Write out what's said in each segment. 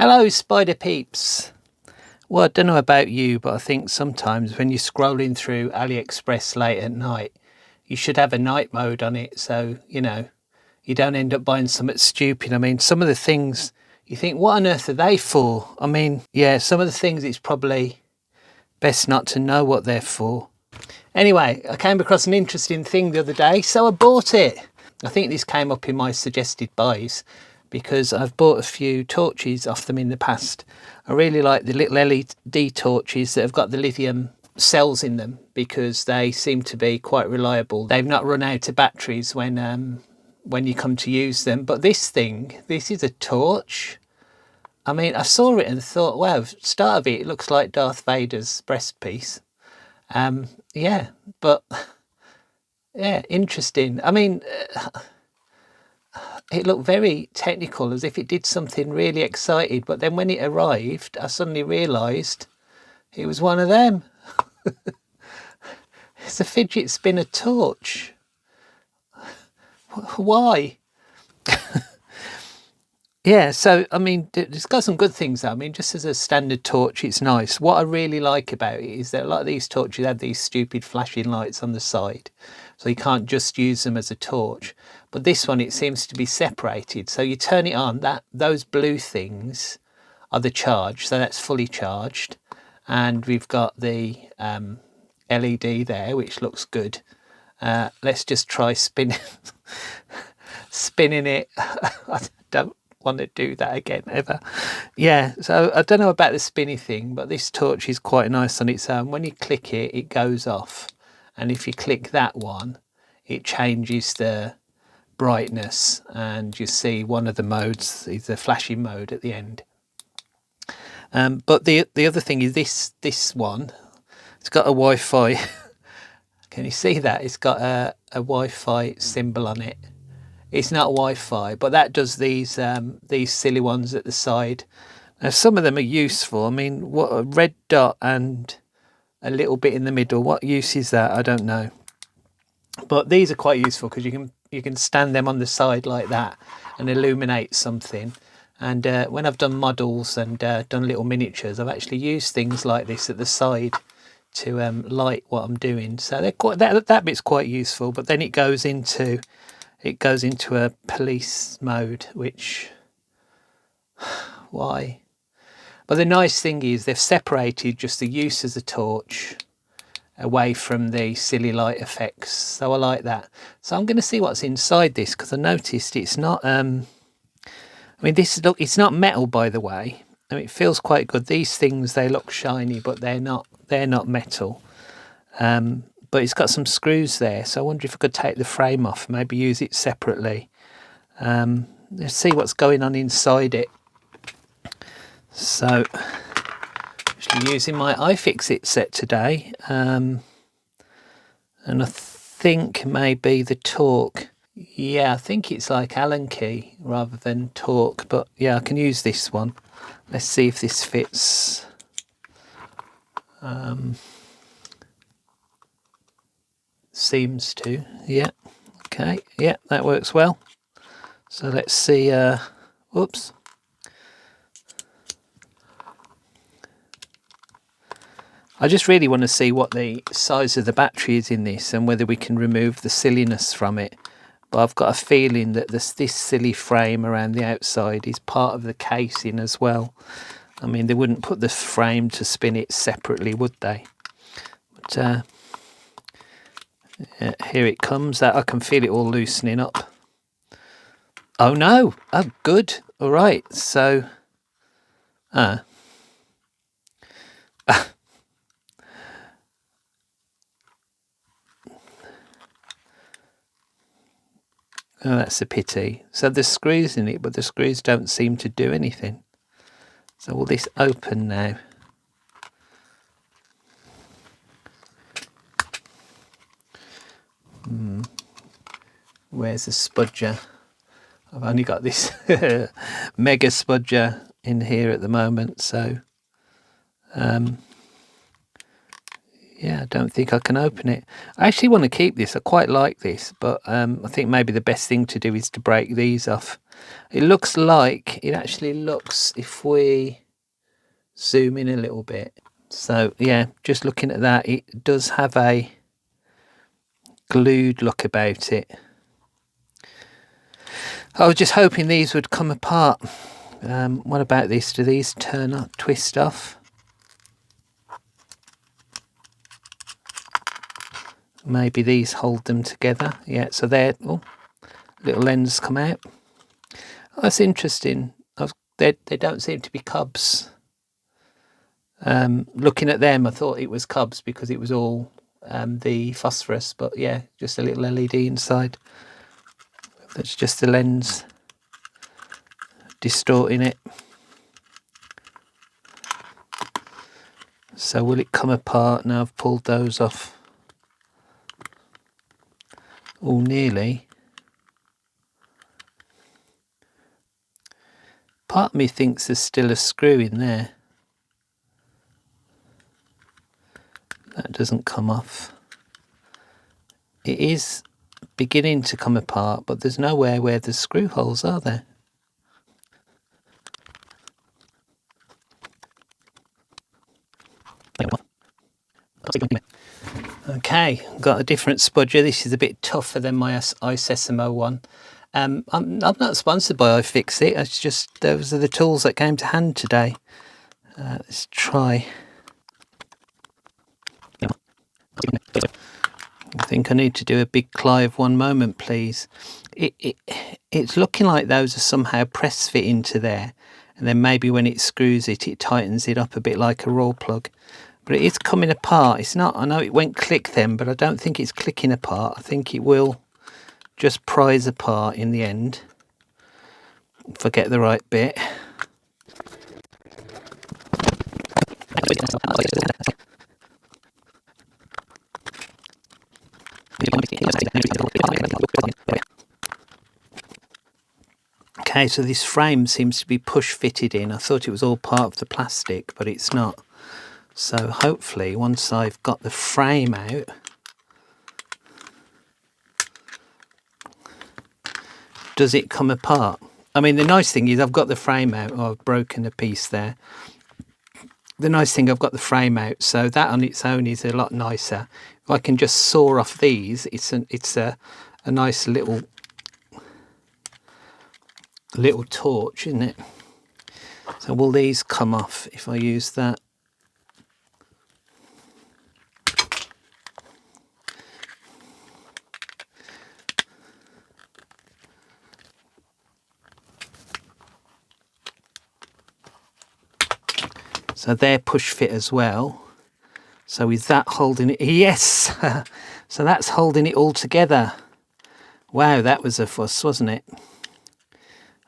Hello Spider Peeps. Well, I don't know about you, but I think sometimes when you're scrolling through Aliexpress late at night, you should have a night mode on it so, you know, you don't end up buying something stupid. I mean, some of the things you think, what on earth are they for? I mean, yeah, some of the things it's probably best not to know what they're for. Anyway, I came across an interesting thing the other day, so I bought it. I think this came up in my suggested buys because I've bought a few torches off them in the past. I really like the little LED torches that have got the lithium cells in them because they seem to be quite reliable. They've not run out of batteries when you come to use them. But this is a torch. I mean, I saw it and thought, wow, start of it looks like Darth Vader's breastpiece. Yeah, but yeah, interesting. I mean, it looked very technical, as if it did something really exciting. But then when it arrived, I suddenly realised it was one of them. It's a fidget spinner torch. Why? Yeah, so, I mean, it's got some good things though. I mean, just as a standard torch, it's nice. What I really like about it is that a lot of these torches have these stupid flashing lights on the side. So you can't just use them as a torch. But this one, it seems to be separated. So you turn it on, those blue things are the charge. So that's fully charged. And we've got the LED there, which looks good. Let's just try spinning it. I don't want to do that again ever. Yeah, so I don't know about the spinny thing, but this torch is quite nice on its own. When you click it, it goes off, and if you click that one, it changes the brightness, and you see one of the modes is the flashing mode at the end. But the other thing is this one, it's got a Wi-Fi. Can you see that? It's got a Wi-Fi symbol on it. It's not Wi-Fi, but that does these silly ones at the side. Now, some of them are useful. I mean, what a red dot and a little bit in the middle. What use is that? I don't know. But these are quite useful because you can stand them on the side like that and illuminate something. And when I've done models and done little miniatures, I've actually used things like this at the side to light what I'm doing. So they're quite, that bit's quite useful. But then it goes into a police mode, which, why? But the nice thing is they've separated just the use as a torch away from the silly light effects. So I like that. So I'm going to see what's inside this because I noticed it's not, I mean, it's not metal, by the way. I mean, it feels quite good. These things, they look shiny, but they're not metal. But it's got some screws there, so I wonder if I could take the frame off, maybe use it separately. Let's see what's going on inside it. So, actually using my iFixit set today, and I think maybe the torque. Yeah, I think it's like Allen key rather than torque, but yeah, I can use this one. Let's see if this fits. Seems to, yeah, okay, yeah, that works well. So let's see, whoops. I just really want to see what the size of the battery is in this and whether we can remove the silliness from it. But I've got a feeling that this silly frame around the outside is part of the casing as well. I mean, they wouldn't put the frame to spin it separately, would they? But yeah, here it comes. I can feel it all loosening up. Oh no! Oh, good. All right. So, oh, that's a pity. So there's screws in it, but the screws don't seem to do anything. So will this open now? Where's the spudger? I've only got this mega spudger in here at the moment, so Yeah, I don't think I can open it. I actually want to keep this. I quite like this, but I think maybe the best thing to do is to break these off. It looks like, it actually looks, if we zoom in a little bit. So yeah, just looking at that, it does have a glued look about it. I was just hoping these would come apart. What about this? Do these turn up, twist off? Maybe these hold them together. Yeah, so there, oh, little ends come out. Oh, that's interesting. They don't seem to be cubs. Looking at them, I thought it was cubs because it was all the phosphorus, but yeah, just a little LED inside. That's just the lens distorting it. So will it come apart now I've pulled those off? Oh, nearly. Part of me thinks there's still a screw in there. That doesn't come off. It is beginning to come apart, but there's nowhere where the screw holes are there. Okay, got a different spudger. This is a bit tougher than my iSesamo one. I'm not sponsored by iFixit. It's just those are the tools that came to hand today. Let's try. I think I need to do a big Clive one moment, please. It's looking like those are somehow press fit into there, and then maybe when it screws it, it tightens it up a bit like a raw plug. But it is coming apart. It's not. I know it went click then, but I don't think it's clicking apart. I think it will just prise apart in the end if I get the right bit. Okay, so this frame seems to be push fitted in. I thought it was all part of the plastic, but it's not. So hopefully once I've got the frame out, does it come apart? I mean, the nice thing is I've got the frame out. Oh, I've broken a piece there. The nice thing, I've got the frame out, so that on its own is a lot nicer. If I can just saw off these, it's a nice little torch, isn't it? So will these come off if I use that? So they're push fit as well. So is that holding it? Yes! So that's holding it all together. Wow, that was a fuss, wasn't it?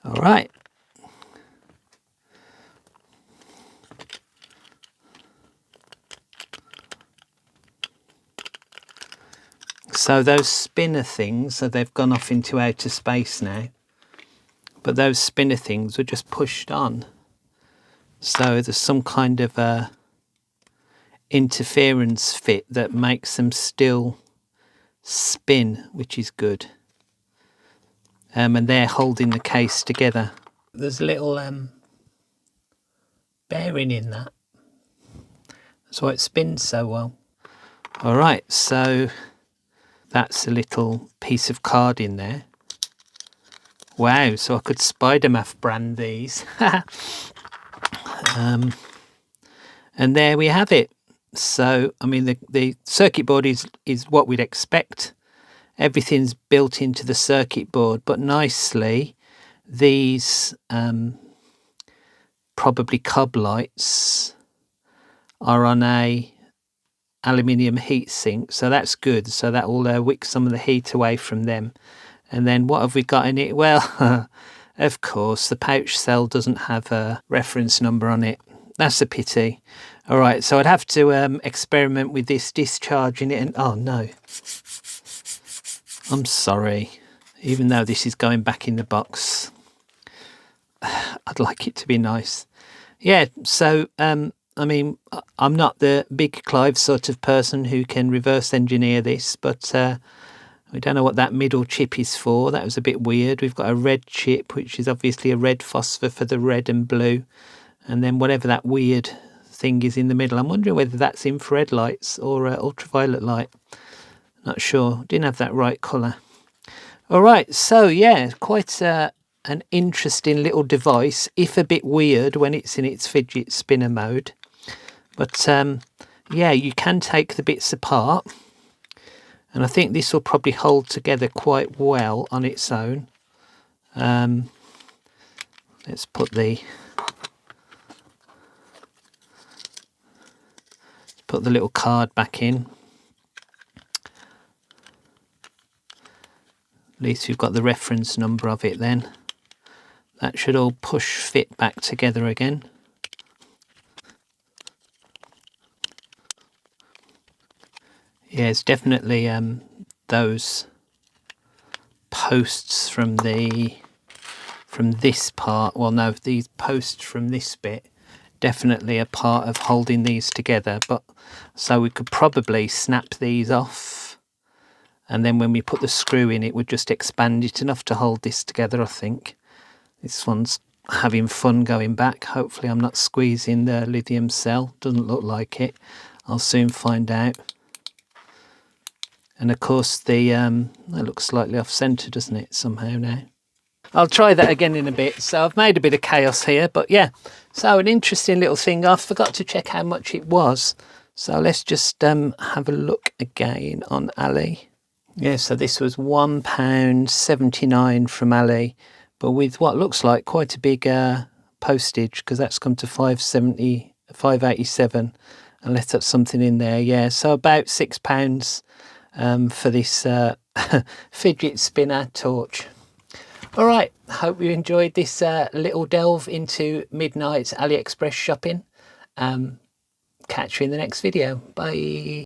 All right. So those spinner things, so they've gone off into outer space now. But those spinner things were just pushed on. So there's some kind of a interference fit that makes them still spin, which is good. And they're holding the case together. There's a little bearing in that. That's why it spins so well. All right, so that's a little piece of card in there. Wow, so I could Spidermaf brand these. And there we have it. So, I mean, the circuit board is what we'd expect. Everything's built into the circuit board, but nicely, these probably cob lights are on a aluminium heat sink, so that's good. So that will wick some of the heat away from them. And then what have we got in it? Well, of course, the pouch cell doesn't have a reference number on it. That's a pity. All right, so I'd have to experiment with this discharging it. And oh no, I'm sorry. Even though this is going back in the box, I'd like it to be nice. Yeah, so I mean, I'm not the big Clive sort of person who can reverse engineer this, but we don't know what that middle chip is for. That was a bit weird. We've got a red chip, which is obviously a red phosphor for the red and blue. And then whatever that weird thing is in the middle, I'm wondering whether that's infrared lights or ultraviolet light. Not sure. Didn't have that right colour. All right, so yeah, quite an interesting little device, if a bit weird when it's in its fidget spinner mode. But yeah, you can take the bits apart. And I think this will probably hold together quite well on its own. Let's put the little card back in. At least we've got the reference number of it then. That should all push fit back together again. Yeah, it's definitely those posts from this part. Well, no, these posts from this bit definitely a part of holding these together. But so we could probably snap these off, and then when we put the screw in, it would just expand it enough to hold this together, I think. This one's having fun going back. Hopefully I'm not squeezing the lithium cell. Doesn't look like it. I'll soon find out. And of course that looks slightly off centre, doesn't it, somehow now? I'll try that again in a bit. So I've made a bit of chaos here, but yeah. So an interesting little thing. I forgot to check how much it was. So let's just have a look again on Ali. Yeah, so this was £1.79 from Ali, but with what looks like quite a big postage, because that's come to £5.87, unless that's something in there. Yeah, so about £6 for this fidget spinner torch. All right, hope you enjoyed this little delve into midnight AliExpress shopping. Catch you in the next video. Bye.